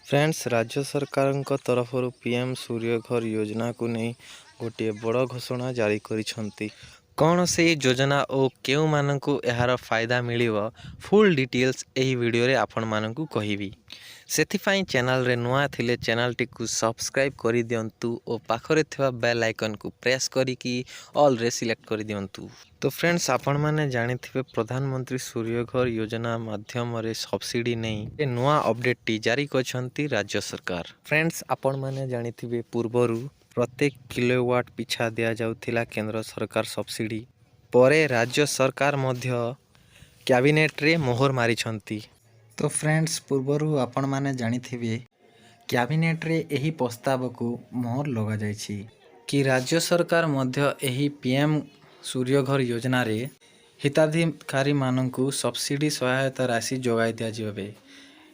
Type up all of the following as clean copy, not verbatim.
Friends राज्य सरकार तरफ पीएम सूर्यघर योजना को नहीं गोटे बड़ घोषणा जारी करिसेंती। कौन से योजना और केउ माननकु एहार फायदा मिलिबो फुल डिटेल्स एही वीडियो रे आपण माननकु कहिबी। सेथिफाई चैनल रे नुआ थिले चैनल टी को सब्सक्राइब करि दियंतु और पाखरे थिबा बेल आइकन को प्रेस करिकी ऑल रे सिलेक्ट करि दियंतु। तो फ्रेंड्स आपण माने जानिथिबे प्रधानमंत्री सूर्यघर योजना माध्यम रे सब्सिडी नहीं ए नुआ अपडेट टी जारी करछंती राज्य सरकार। फ्रेंड्स आपण माने जानिथिबे पूर्वरु प्रत्येक किलोवाट पिछा दिया जाउथिला केंद्र सरकार सब्सिडी परे राज्य सरकार मध्य कैबिनेट रे मोहर मारिछंती। तो फ्रेंड्स पूर्वरु आपण माने जानिथिबे कैबिनेट रे एही प्रस्ताव को मोहर लगा जायछि कि राज्य सरकार मध्य एही पीएम सूर्यघर योजना रे हिताधिकारी माननकु सब्सिडी सहायता राशि जोगाई दिया जिबे।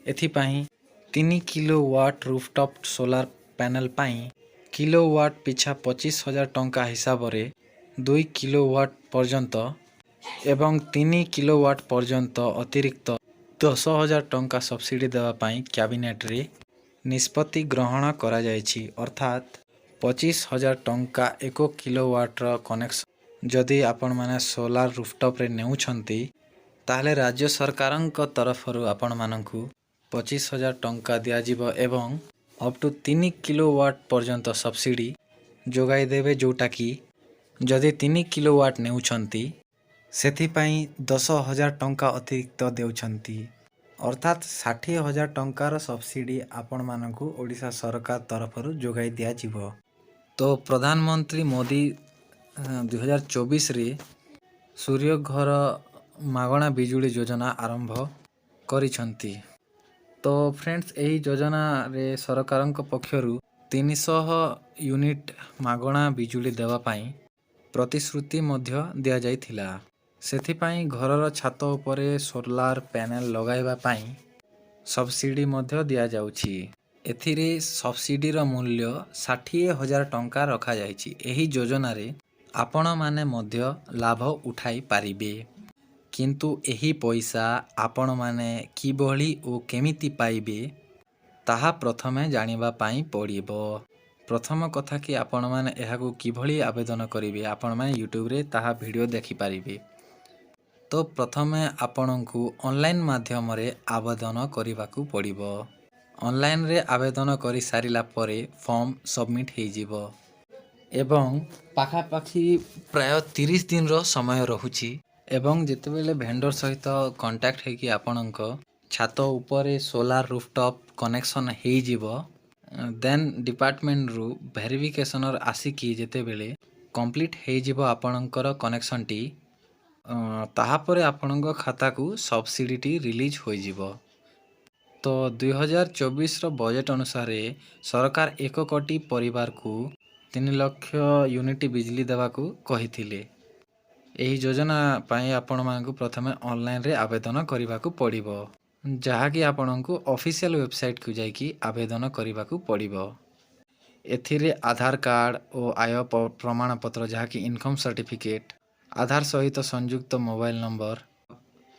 एथिपाई 3 किलोवाट रूफटॉप सोलार पैनल पाई किलोवाट पिछा 25,000 टंका हिसाब रे 2 किलोवाट पर्यंत एवं 3 किलोवाट पर्यंत अतिरिक्त 10,000 टंका सब्सिडी देवा पाई कैबिनेट रे निष्पत्ति ग्रहण करा जायछि। अर्थात 25,000 टंका 1 किलोवाट रो कनेक्शन जदि आपण माने सोलार रूफटॉप रे नेउछंती ताहले राज्य सरकारक तरफरु आपण माननकु 25,000 टंका दिया जिवो एवं अप टू 3 किलोवाट पर्यंत सब्सिडी जोगाई देवे, जोटा कि जदि 3 किलोवाट नेउछंती सेथिपाई 10,000 टंका अतिरिक्त देउछंती। अर्थात 60,000 टंकार सब्सिडी आपण मानकु ओडिशा सरकार तरफरु जोगाई दिया जिवो। तो प्रधानमंत्री मोदी 2024 रे सूर्यघर मागणा बिजुली योजना आरंभ करिछंती। तो फ्रेंड्स यही योजना रे सरकारक पक्षरु 300 यूनिट मागणा बिजुली देवा पाई प्रतिश्रुति मध्य दिया जाइथिला। सेथिपाई घरर छात उपरे सोलार पैनल लगाइबा पाई सब्सिडी मध्य दिया जाउछि। एथिरे सब्सिडी रो मूल्य 60,000 टंका रखा जाइछि। एही योजना रे आपण माने मध्य लाभ उठाई पारिबे, किंतु एही पैसा आपण माने किभली ओ केमिति पाइबे ताहा प्रथमे जानिबा पाई पड़िबो। प्रथम कथा कि आपण माने एहाकु किभली आवेदन करिवे आपण माने यूट्यूब रे ताहा वीडियो देखि पारिबे। तो प्रथमे आपणकु ऑनलाइन माध्यम रे आवेदन करिबाकु पड़िबो। ऑनलाइन रे आवेदन करि सारिला परे फॉर्म सबमिट हे जिवो एवं पाखापाखी प्राय 30 दिन रो समय रहुछि एवं जेतेबेले भेंडर सहित कांटेक्ट हे कि आपणक छात उपरे सोलार रूफटॉप कनेक्शन हे जिवो देन डिपार्टमेंट रु वेरिफिकेशन आसिकी जेतेबेले कंप्लीट हे जिवो आपणकर कनेक्शन टी ताहा परे आपणक खाता को सब्सिडी टी रिलीज होई जिवो। तो 2024 रो बजेट अनुसार सरकार 1 कोटी परिवार को 3 लाख यूनिट बिजली देवा को कहिथिले। एही योजना पाई आपण मानकु प्रथमे ऑनलाइन रे आवेदन करिबा को पड़िबो, जहा कि आपणकु ऑफिशियल वेबसाइट को जाईकी आवेदन करिबा को पड़िबो। एथिरे आधार कार्ड और आय प्रमाण पत्र जहा कि इनकम सर्टिफिकेट, आधार सहित संयुक्त मोबाइल नंबर,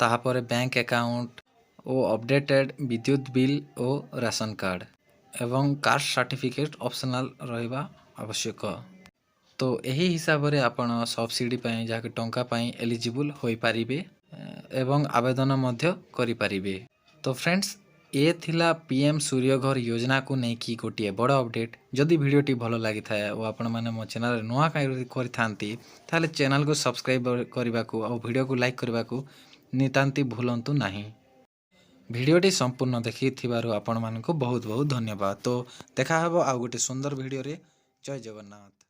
ताहा परे बैंक अकाउंट और अपडेटेड विद्युत बिल और राशन कार्ड एवं कास्ट सर्टिफिकेट ऑप्शनल रहिबा आवश्यक। तो यही हिसाब रे आपण सब्सिडी पाई जहा कि टंका पाई एलिजिबल होई पारिबे एवं आवेदन मध्य करि पारिबे। तो फ्रेंड्स ये थिला पीएम सूर्यघर योजना को नहीं कि गोटे बड़ अपडेट। जदि वीडियोटी भल लगी थाए और आपण माने मो चैनल नुआ करि थांती ताले चैनल को सब्सक्राइब करबा को और वीडियो को लाइक करबा को नितांती भूलंतु नाही। वीडियोटी संपूर्ण देखि थिबारु आपण मानकु बहुत बहुत धन्यवाद। तो देखा हबो आ गोटे सुंदर वीडियो रे। जय जगन्नाथ।